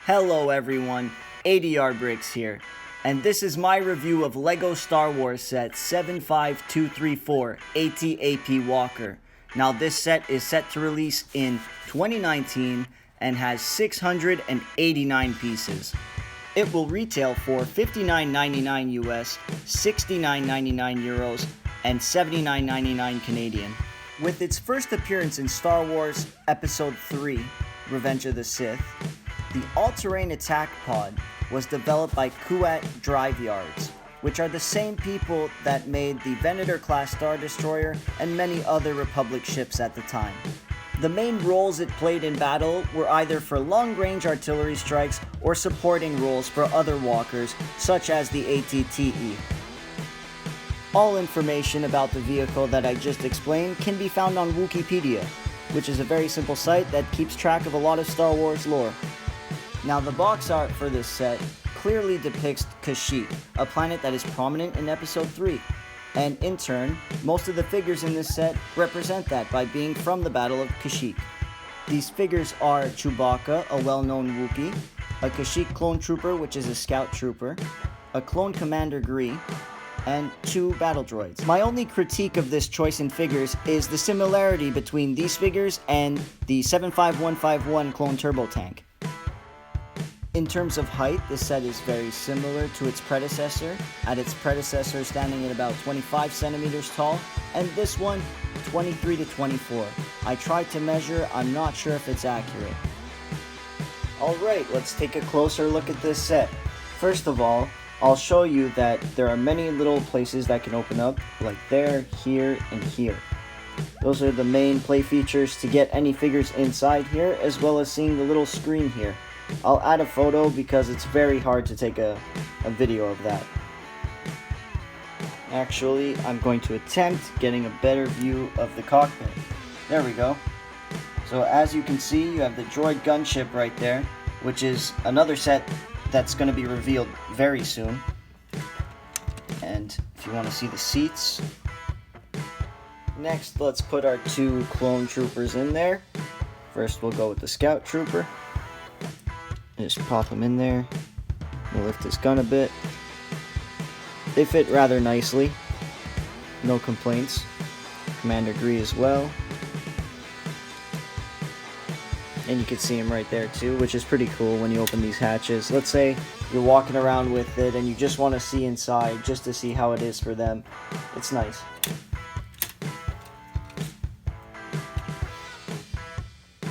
Hello everyone, ADR Bricks here, and this is my review of LEGO Star Wars set 75234 AT-AP Walker. Now this set is set to release in 2019 and has 689 pieces. It will retail for $59.99 US, $69.99 Euros, and $79.99 Canadian. With its first appearance in Star Wars Episode 3, Revenge of the Sith, the all-terrain attack pod was developed by Kuat Drive Yards, which are the same people that made the Venator-class Star Destroyer and many other Republic ships at the time. The main roles it played in battle were either for long-range artillery strikes or supporting roles for other walkers, such as the AT-TE. All information about the vehicle that I just explained can be found on Wikipedia, which is a very simple site that keeps track of a lot of Star Wars lore. Now the box art for this set clearly depicts Kashyyyk, a planet that is prominent in Episode 3, and in turn, most of the figures in this set represent that by being from the Battle of Kashyyyk. These figures are Chewbacca, a well-known Wookiee, a Kashyyyk clone trooper which is a scout trooper, a clone Commander Gree, and 2 battle droids. My only critique of this choice in figures is the similarity between these figures and the 75151 clone turbo tank. In terms of height, this set is very similar to its predecessor, at its predecessor standing at about 25 centimeters tall, and this one 23 to 24. I tried to measure, I'm not sure if it's accurate. Alright, let's take a closer look at this set. First of all, I'll show you that there are many little places that can open up, like there, here, and here. Those are the main play features to get any figures inside here, as well as seeing the little screen here. I'll add a photo because it's very hard to take a video of that. Actually, I'm going to attempt getting a better view of the cockpit. There we go. So as you can see, you have the droid gunship right there, which is another set that's going to be revealed very soon. And if you want to see the seats. Next, let's put our 2 clone troopers in there. First, we'll go with the scout trooper. Just pop him in there. We'll lift his gun a bit. They fit rather nicely. No complaints. Commander Gree as well. And you can see him right there too, which is pretty cool when you open these hatches. Let's say you're walking around with it and you just want to see inside, just to see how it is for them. It's nice.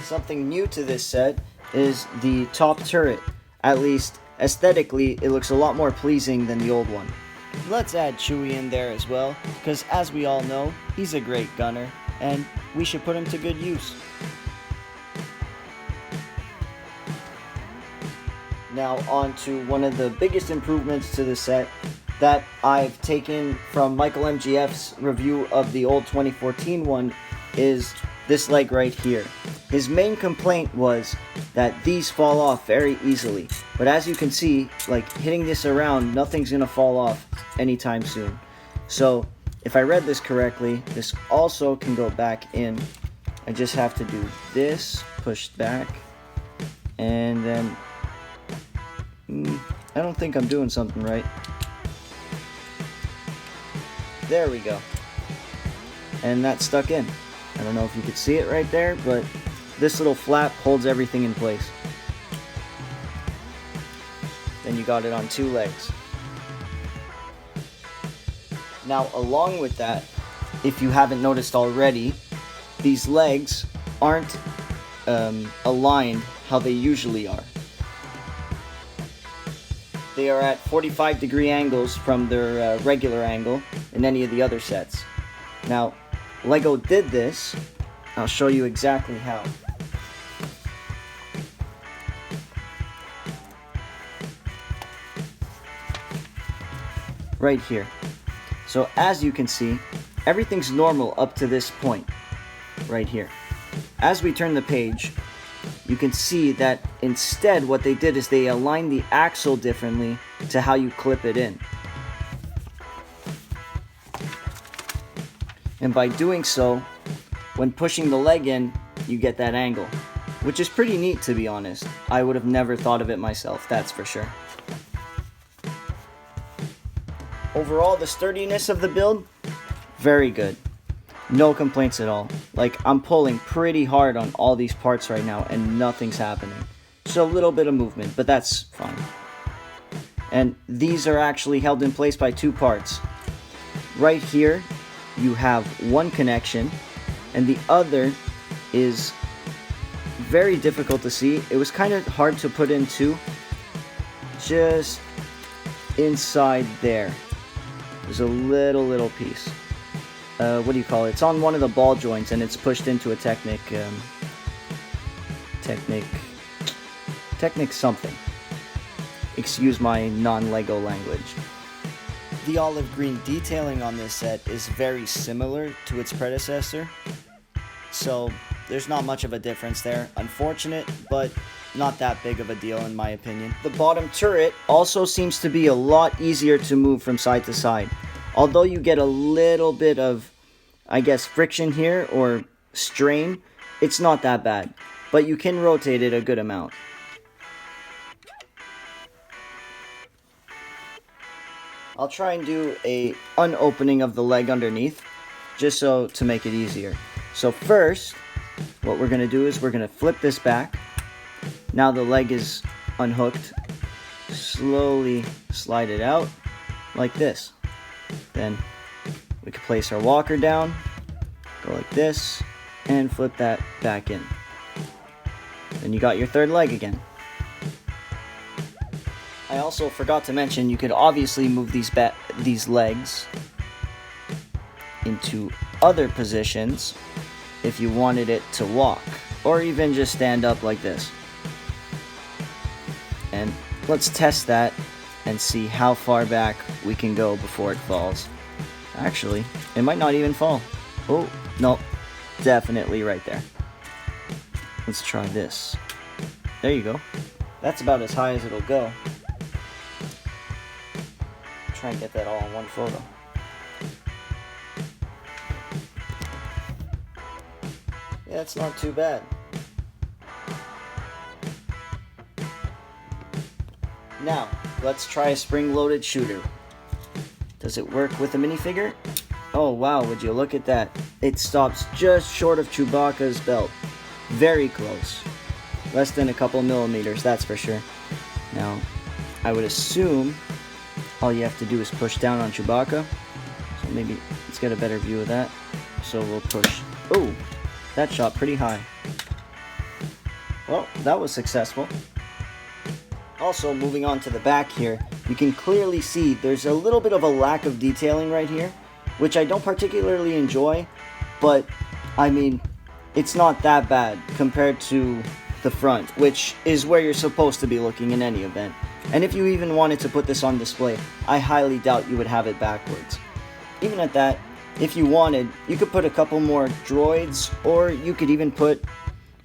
Something new to this set is the top turret. At least aesthetically, it looks a lot more pleasing than the old one. Let's add Chewie in there as well, because as we all know, he's a great gunner, and we should put him to good use. Now on to one of the biggest improvements to the set that I've taken from Michael MGF's review of the old 2014 one is this leg right here. His main complaint was that these fall off very easily, but as you can see, like hitting this around, nothing's gonna fall off anytime soon. So if I read this correctly, this also can go back in. I just have to do this, push back, and then I don't think I'm doing something right. There we go. And that's stuck in. I don't know if you could see it right there, but this little flap holds everything in place. Then you got it on 2 legs. Now along with that, if you haven't noticed already, these legs aren't aligned how they usually are. They are at 45-degree angles from their regular angle in any of the other sets. Now, LEGO did this. I'll show you exactly how. Right here. So as you can see, everything's normal up to this point. Right here. As we turn the page, you can see that instead what they did is they aligned the axle differently to how you clip it in. And by doing so, when pushing the leg in, you get that angle. which is pretty neat, to be honest. I would have never thought of it myself, that's for sure. Overall, the sturdiness of the build, very good. No complaints at all. Like, I'm pulling pretty hard on all these parts right now and nothing's happening. Just a little bit of movement, but that's fine. And these are actually held in place by 2 parts. Right here, you have one connection, and the other is very difficult to see. It was kind of hard to put in too. Just inside there. There's a little piece. What do you call it? It's on one of the ball joints and it's pushed into a Technic something. Excuse my non-Lego language. The olive green detailing on this set is very similar to its predecessor, so there's not much of a difference there. Unfortunate, but not that big of a deal in my opinion. The bottom turret also seems to be a lot easier to move from side to side. Although you get a little bit of, I guess, friction here or strain, it's not that bad. But you can rotate it a good amount. I'll try and do a unopening of the leg underneath, just so to make it easier. So first, what we're going to do is we're going to flip this back. Now the leg is unhooked. Slowly slide it out like this. Then we can place our walker down, go like this, and flip that back in. Then you got your third leg again. I also forgot to mention you could obviously move these legs into other positions if you wanted it to walk, or even just stand up like this. And let's test that and see how far back we can go before it falls. Actually, it might not even fall. Oh, no, definitely right there. Let's try this. There you go. That's about as high as it'll go. Try and get that all in one photo. Yeah, it's not too bad. Now, let's try a spring-loaded shooter. Does it work with a minifigure? Oh wow, would you look at that. It stops just short of Chewbacca's belt. Very close. Less than a couple millimeters, that's for sure. Now, I would assume all you have to do is push down on Chewbacca. So maybe let's get a better view of that. So we'll push. Oh, that shot pretty high. Well, that was successful. Also, moving on to the back here, you can clearly see there's a little bit of a lack of detailing right here, which I don't particularly enjoy, but I mean, it's not that bad compared to the front, which is where you're supposed to be looking in any event. And if you even wanted to put this on display, I highly doubt you would have it backwards. Even at that, if you wanted, you could put a couple more droids, or you could even put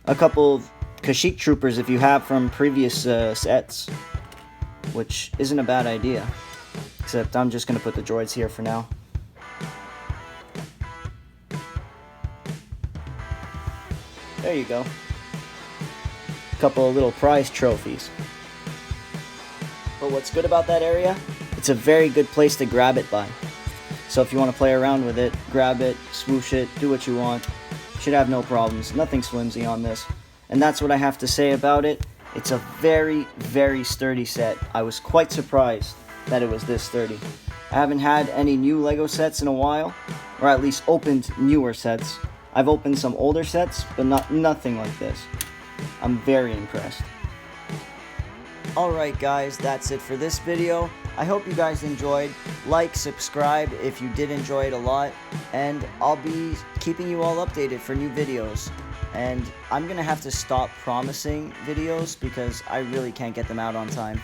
a couple of Kashyyyk troopers if you have from previous sets, which isn't a bad idea. Except I'm just going to put the droids here for now. There you go. Couple of little prize trophies. But what's good about that area? It's a very good place to grab it by. So if you want to play around with it, grab it, swoosh it, do what you want. Should have no problems. Nothing's flimsy on this. And that's what I have to say about it. It's a very, very sturdy set. I was quite surprised that it was this sturdy. I haven't had any new Lego sets in a while, or at least opened newer sets. I've opened some older sets, but nothing like this. I'm very impressed. Alright guys, that's it for this video. I hope you guys enjoyed. Like, subscribe if you did enjoy it a lot, and I'll be keeping you all updated for new videos. And I'm gonna have to stop promising videos because I really can't get them out on time.